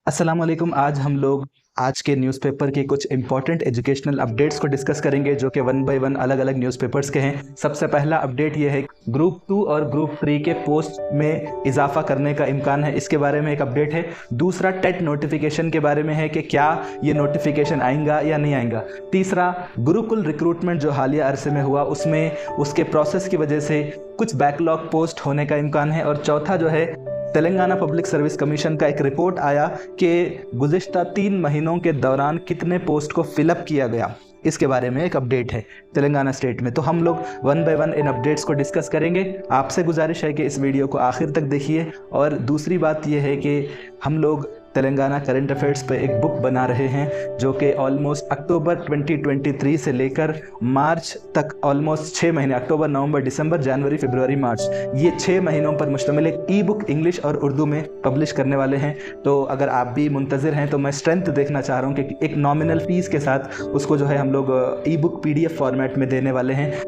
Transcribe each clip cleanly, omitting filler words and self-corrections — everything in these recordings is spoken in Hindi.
अस्सलाम वालेकुम। आज हम लोग आज के न्यूज़पेपर के कुछ इंपॉर्टेंट एजुकेशनल अपडेट्स को डिस्कस करेंगे जो कि वन बाय वन अलग अलग न्यूज़पेपर्स के हैं। सबसे पहला अपडेट ये है, ग्रुप 2 और ग्रुप 3 के पोस्ट में इजाफा करने का इम्कान है, इसके बारे में एक अपडेट है। दूसरा, टेट नोटिफिकेशन के बारे में है कि क्या ये नोटिफिकेशन आएगा या नहीं आएगा। तीसरा, गुरुकुल रिक्रूटमेंट जो हालिया अरसे में हुआ उसमें उसके प्रोसेस की वजह से कुछ बैकलॉग पोस्ट होने का इम्कान है। और चौथा जो है, तेलंगाना पब्लिक सर्विस कमीशन का एक रिपोर्ट आया कि गुज़िश्ता 3 महीनों के दौरान कितने पोस्ट को फिलअप किया गया, इसके बारे में एक अपडेट है तेलंगाना स्टेट में। तो हम लोग one by one in updates को डिस्कस करेंगे। आपसे गुजारिश है कि इस वीडियो को आखिर तक देखिए। और दूसरी बात यह है कि हम लोग तेलंगाना करंट अफेयर्स पे एक बुक बना रहे हैं जो कि ऑलमोस्ट अक्टूबर 2023 से लेकर मार्च तक ऑलमोस्ट 6 महीने, अक्टूबर, नवंबर, दिसंबर, जनवरी, फरवरी, मार्च, ये 6 महीनों पर मुश्तमिल एक ई बुक इंग्लिश और उर्दू में पब्लिश करने वाले हैं। तो अगर आप भी मुंतज़िर हैं तो मैं स्ट्रेंथ देखना चाह रहा हूँ कि एक नॉमिनल फ़ीस के साथ उसको जो है हम लोग ई बुक PDF फॉर्मेट में देने वाले हैं,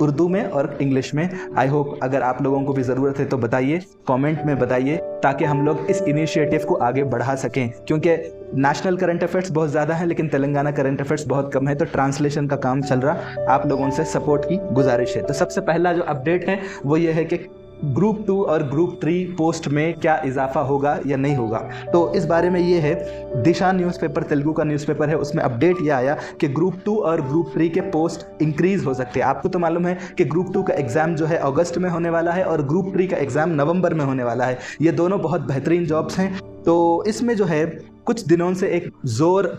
उर्दू में और इंग्लिश में। आई होप अगर आप लोगों को भी ज़रूरत है तो बताइए, कमेंट में बताइए, ताकि हम लोग इस इनिशिएटिव को आगे बढ़ा सकें। क्योंकि नेशनल करंट अफेयर्स बहुत ज़्यादा है लेकिन तेलंगाना करंट अफेयर्स बहुत कम है, तो ट्रांसलेशन का काम चल रहा। आप लोगों से सपोर्ट की गुजारिश है। तो सबसे पहला जो अपडेट है वो ये है कि ग्रुप 2 और ग्रुप 3 पोस्ट में क्या इजाफा होगा या नहीं होगा। तो इस बारे में ये है, दिशा न्यूज़पेपर तेलुगु का न्यूज़पेपर है, उसमें अपडेट ये आया कि ग्रुप 2 और ग्रुप 3 के पोस्ट इंक्रीज़ हो सकते हैं। आपको तो मालूम है कि ग्रुप 2 का एग्ज़ाम जो है अगस्त में होने वाला है और ग्रुप 3 का एग्ज़ाम नवंबर में होने वाला है। ये दोनों बहुत बेहतरीन जॉब्स हैं। तो इसमें जो है कुछ दिनों से एक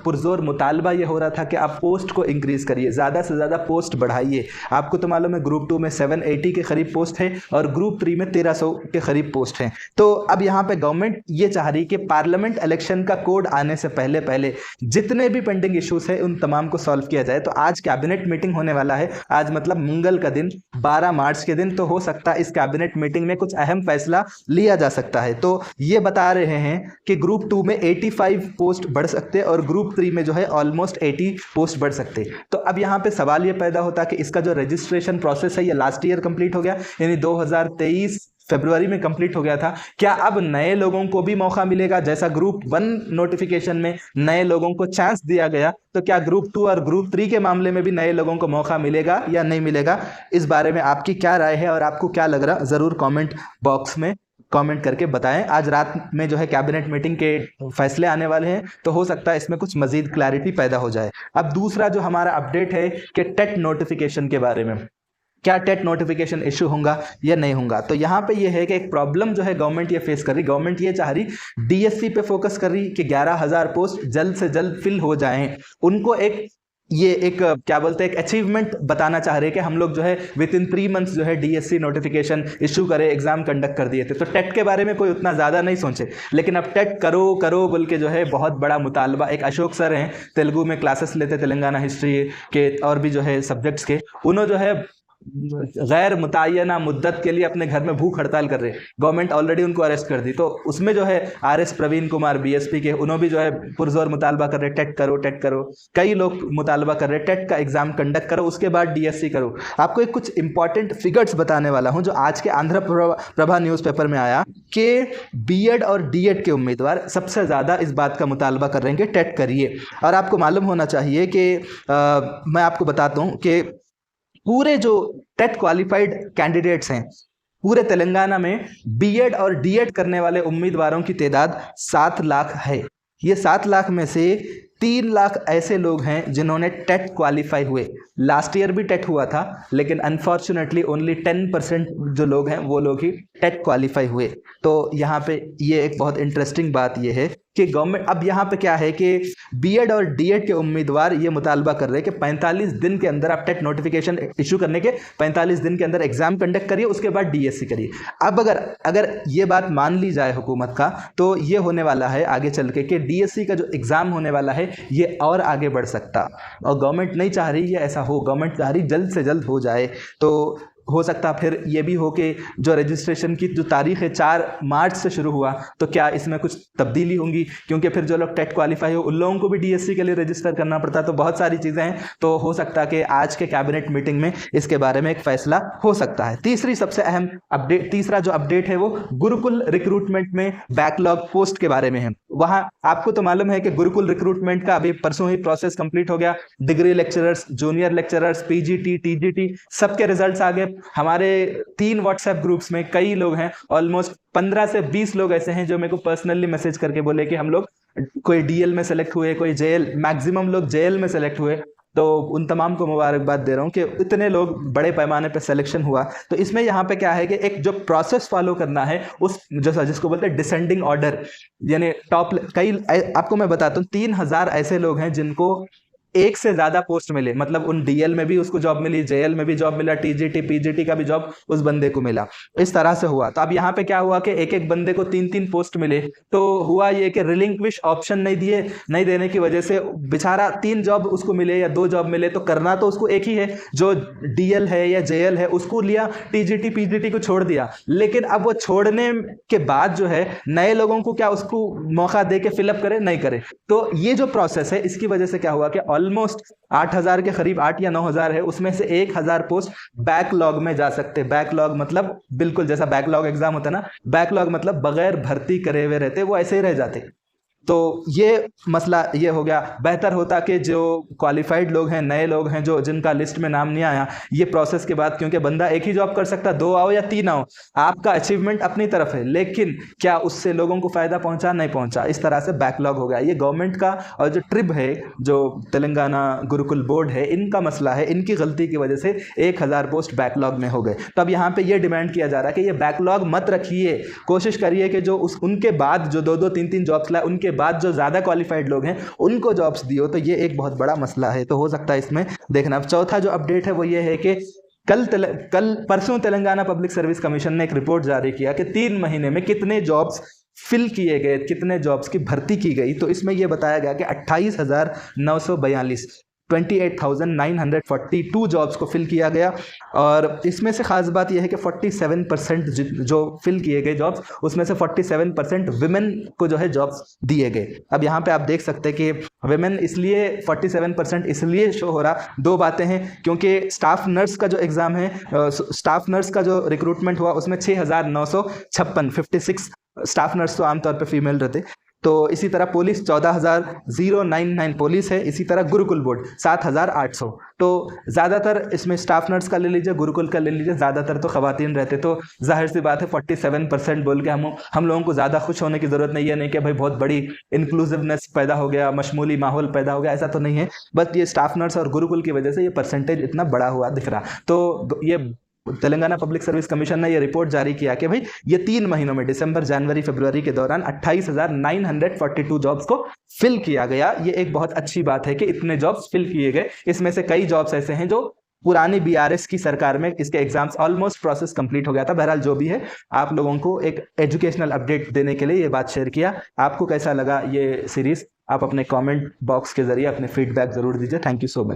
पुरजोर मुतालबा ये हो रहा था कि आप पोस्ट को इंक्रीज़ करिए, ज़्यादा से ज़्यादा पोस्ट बढ़ाइए। आपको तो मालूम है ग्रुप 2 में 780 के करीब पोस्ट है और ग्रुप 3 में 1300 के करीब पोस्ट हैं। तो अब यहाँ पे गवर्नमेंट ये चाह रही कि पार्लियामेंट इलेक्शन का कोड आने से पहले पहले जितने भी पेंडिंग इश्यूज़ हैं उन तमाम को सॉल्व किया जाए। तो आज कैबिनेट मीटिंग होने वाला है, आज मतलब मंगल का दिन, 12 मार्च के दिन। तो हो सकता है इस कैबिनेट मीटिंग में कुछ अहम फैसला लिया जा सकता है। तो ये बता रहे हैं कि ग्रुप 2 में 85 पोस्ट बढ़ सकते हैं और ग्रुप 3 में जो है ऑलमोस्ट 80 पोस्ट बढ़ सकते हैं। तो अब यहाँ पे सवाल ये पैदा होता है कि इसका जो रजिस्ट्रेशन प्रोसेस है ये लास्ट ईयर कंप्लीट हो गया, यानी 2023 फरवरी में कंप्लीट हो गया था। क्या अब नए लोगों को भी मौका मिलेगा? जैसा ग्रुप 1 नोटिफिकेशन में नए लोगों को चांस दिया गया, तो क्या ग्रुप 2 और ग्रुप 3 के मामले में भी नए लोगों को मौका मिलेगा या नहीं मिलेगा? इस बारे में आपकी क्या राय है और आपको क्या लग रहा, ज़रूर कमेंट बॉक्स में कमेंट करके बताएं। आज रात में जो है कैबिनेट मीटिंग के फैसले आने वाले हैं, तो हो सकता है इसमें कुछ मजीद क्लैरिटी पैदा हो जाए। अब दूसरा जो हमारा अपडेट है कि टेट नोटिफिकेशन के बारे में, क्या टेट नोटिफिकेशन इशू होगा या नहीं होगा। तो यहाँ पे ये है कि एक प्रॉब्लम जो है गवर्नमेंट ये फेस कर रही, गवर्नमेंट ये चाह रही DSC पे फोकस कर रही कि 11,000 पोस्ट जल्द से जल्द फिल हो जाएं। उनको एक क्या बोलते हैं, एक अचीवमेंट बताना चाह रहे हैं कि हम लोग जो है विद इन 3 मंथ्स जो है DSC नोटिफिकेशन इशू करे, एग्जाम कंडक्ट कर दिए थे। तो टेट के बारे में कोई उतना ज़्यादा नहीं सोचे, लेकिन अब टेट करो करो बोल के जो है बहुत बड़ा मुतालबा। एक अशोक सर हैं, तेलुगु में क्लासेस लेते तेलंगाना हिस्ट्री के और भी जो है सब्जेक्ट्स के, उन्होंने जो है गैर मुतय्यना मुद्दत के लिए अपने घर में भूख हड़ताल कर रहे हैं। गवर्नमेंट ऑलरेडी उनको अरेस्ट कर दी। तो उसमें जो है RS प्रवीण कुमार BSP के, उन्होंने भी जो है पुरजोर मुतालबा कर रहे, टेट करो टेट करो। कई लोग मुतालबा कर रहे टेट का एग्जाम कंडक्ट करो, उसके बाद DSC करो। आपको एक कुछ इंपॉर्टेंट फिगर्स बताने वाला हूं जो आज के आंध्र प्रभा न्यूज़पेपर में आया कि B.Ed और D.Ed के उम्मीदवार सबसे ज़्यादा इस बात का मुतालबा कर रहे हैं कि टेट करिए। और आपको मालूम होना चाहिए कि मैं आपको बताता हूँ कि पूरे जो टेट क्वालिफाइड कैंडिडेट्स हैं पूरे तेलंगाना में, B.Ed और D.Ed करने वाले उम्मीदवारों की तादाद 7 लाख है। ये 7 लाख में से 3 लाख ऐसे लोग हैं जिन्होंने टेट क्वालिफाई हुए। लास्ट ईयर भी टेट हुआ था लेकिन अनफॉर्चुनेटली ओनली 10% जो लोग हैं वो लोग ही टेट क्वालिफाई हुए। तो यहाँ पे ये एक बहुत इंटरेस्टिंग बात ये है कि गवर्नमेंट अब यहाँ पे क्या है कि B.Ed और D.Ed के उम्मीदवार ये मुतालबा कर रहे हैं कि 45 दिन के अंदर आप टेट नोटिफिकेशन इशू करने के 45 दिन के अंदर एग्जाम कंडक्ट करिए, उसके बाद DSC करिए। अब अगर ये बात मान ली जाए हुकूमत का, तो ये होने वाला है आगे चल के कि DSC का जो एग्ज़ाम होने वाला है ये और आगे बढ़ सकता। और गवर्नमेंट नहीं चाह रही है ऐसा हो, गवर्नमेंट चाह रही जल्द से जल्द हो जाए। तो हो सकता फिर ये भी हो कि जो रजिस्ट्रेशन की जो तारीख है 4 मार्च से शुरू हुआ, तो क्या इसमें कुछ तब्दीली होंगी, क्योंकि फिर जो लोग टेट क्वालिफाई हो उन लोगों को भी डीएससी के लिए रजिस्टर करना पड़ता है। तो बहुत सारी चीज़ें हैं, तो हो सकता है कि आज के कैबिनेट मीटिंग में इसके बारे में एक फैसला हो सकता है। तीसरी सबसे अहम अपडेट, तीसरा जो अपडेट है वो गुरुकुल रिक्रूटमेंट में बैकलॉग पोस्ट के बारे में है। वहां आपको तो मालूम है कि गुरुकुल रिक्रूटमेंट का अभी परसों ही प्रोसेस कंप्लीट हो गया। Degree lecturers, junior lecturers, PGT, TGT सबके रिजल्ट्स आ गए। हमारे 3 व्हाट्सएप ग्रुप्स में कई लोग हैं, ऑलमोस्ट 15 से 20 लोग ऐसे हैं जो मेरे को पर्सनली मैसेज करके बोले कि हम लोग कोई डीएल में सेलेक्ट हुए, कोई जेएल, मैक्सिमम लोग जेएल में सेलेक्ट हुए। तो उन तमाम को मुबारकबाद दे रहा हूं कि इतने लोग बड़े पैमाने पे सिलेक्शन हुआ। तो इसमें यहाँ पे क्या है कि एक जो प्रोसेस फॉलो करना है, उस जो जिसको बोलते हैं डिसेंडिंग ऑर्डर, यानी टॉप कई, आपको मैं बताता हूँ 3000 ऐसे लोग हैं जिनको एक से ज्यादा पोस्ट मिले, मतलब उन डीएल में भी उसको जॉब मिली, जेएल में भी जॉब मिला, टीजीटी पीजीटी का भी जॉब उस बंदे को मिला। इस तरह से हुआ। तो अब यहाँ पे क्या हुआ कि एक एक बंदे को 3-3 पोस्ट मिले। तो हुआ ये कि रिलिंक्विश ऑप्शन नहीं देने की वजह से बेचारा 3 जॉब उसको मिले या 2 जॉब मिले, तो करना तो उसको एक ही है, जो डीएल है या जेएल है उसको लिया, टीजीटी पीजीटी को छोड़ दिया। लेकिन अब वो छोड़ने के बाद जो है नए लोगों को क्या उसको मौका दे के फिलअप करे, नहीं करे। तो ये जो प्रोसेस है, इसकी वजह से क्या हुआ कि ऑलमोस्ट 8000 के करीब, 8 या 9000 है, उसमें से 1000 पोस्ट बैकलॉग में जा सकते। बैकलॉग मतलब बिल्कुल जैसा बैकलॉग एग्जाम होता है ना, बैकलॉग मतलब बगैर भर्ती करे हुए रहते, वो ऐसे ही रह जाते। तो ये मसला ये हो गया। बेहतर होता कि जो क्वालिफाइड लोग हैं, नए लोग हैं, जो जिनका लिस्ट में नाम नहीं आया, ये प्रोसेस के बाद, क्योंकि बंदा एक ही जॉब कर सकता, 2 आओ या 3 आओ, आपका अचीवमेंट अपनी तरफ है, लेकिन क्या उससे लोगों को फायदा पहुंचा, नहीं पहुंचा, इस तरह से बैकलॉग हो गया। ये गवर्नमेंट का और जो ट्रिब है, जो तेलंगाना गुरुकुल बोर्ड है, इनका मसला है। इनकी गलती की वजह से 1000 पोस्ट बैकलॉग में हो गए। तो अब यहाँ पे ये डिमांड किया जा रहा है कि ये बैकलॉग मत रखिए, कोशिश करिए कि जो उनके बाद जो 2-2 3-3 जॉब्स लाए, उनके बाद जो ज्यादा क्वालिफाइड लोग हैं उनको जॉब्स दियो। तो ये एक बहुत बड़ा मसला है, तो हो सकता है इसमें देखना। चौथा जो अपडेट है वो ये है कि कल परसों तेलंगाना पब्लिक सर्विस कमीशन ने एक रिपोर्ट जारी किया कि 3 महीने में कितने जॉब्स फिल किए गए, कितने जॉब्स की भर्ती की गई। तो इसमें यह बताया गया कि 28,942 28,942 जॉब्स को फिल किया गया। और इसमें से खास बात यह है कि 47% जो फिल किए गए जॉब्स, उसमें से 47% विमेन को जो है जॉब्स दिए गए। अब यहाँ पे आप देख सकते हैं कि विमेन इसलिए 47% इसलिए शो हो रहा, 2 बातें हैं, क्योंकि स्टाफ नर्स का जो एग्जाम है, स्टाफ नर्स का जो रिक्रूटमेंट हुआ, उसमें 6,956 56 स्टाफ नर्स तो आमतौर पर फीमेल रहते। तो इसी तरह पुलिस 14,099 पुलिस है। इसी तरह गुरुकुल बोर्ड 7,800। तो ज़्यादातर इसमें स्टाफ नर्स का ले लीजिए, गुरुकुल का ले लीजिए, ज़्यादातर तो खवातीन रहते। तो जाहिर सी बात है 47% बोल के हम लोगों को ज़्यादा खुश होने की ज़रूरत नहीं है। नहीं कि भाई बहुत बड़ी इंक्लूसिवनेस पैदा हो गया, मशमूली माहौल पैदा हो गया, ऐसा तो नहीं है। बस ये स्टाफ नर्स और गुरुकुल की वजह से ये परसेंटेज इतना बड़ा हुआ दिख रहा। तो ये तेलंगाना पब्लिक सर्विस कमीशन ने यह रिपोर्ट जारी किया कि भाई ये 3 महीनों में, दिसंबर, जनवरी, फरवरी के दौरान 28,942 जॉब्स को फिल किया गया। ये एक बहुत अच्छी बात है कि इतने जॉब्स फिल किए गए। इसमें से कई जॉब्स ऐसे हैं जो पुरानी बीआरएस की सरकार में इसके एग्जाम्स ऑलमोस्ट प्रोसेस कंप्लीट हो गया था। बहरहाल जो भी है, आप लोगों को एक एजुकेशनल अपडेट देने के लिए ये बात शेयर किया। आपको कैसा लगा ये सीरीज, आप अपने कमेंट बॉक्स के जरिए अपने फीडबैक जरूर दीजिए। Thank you so much.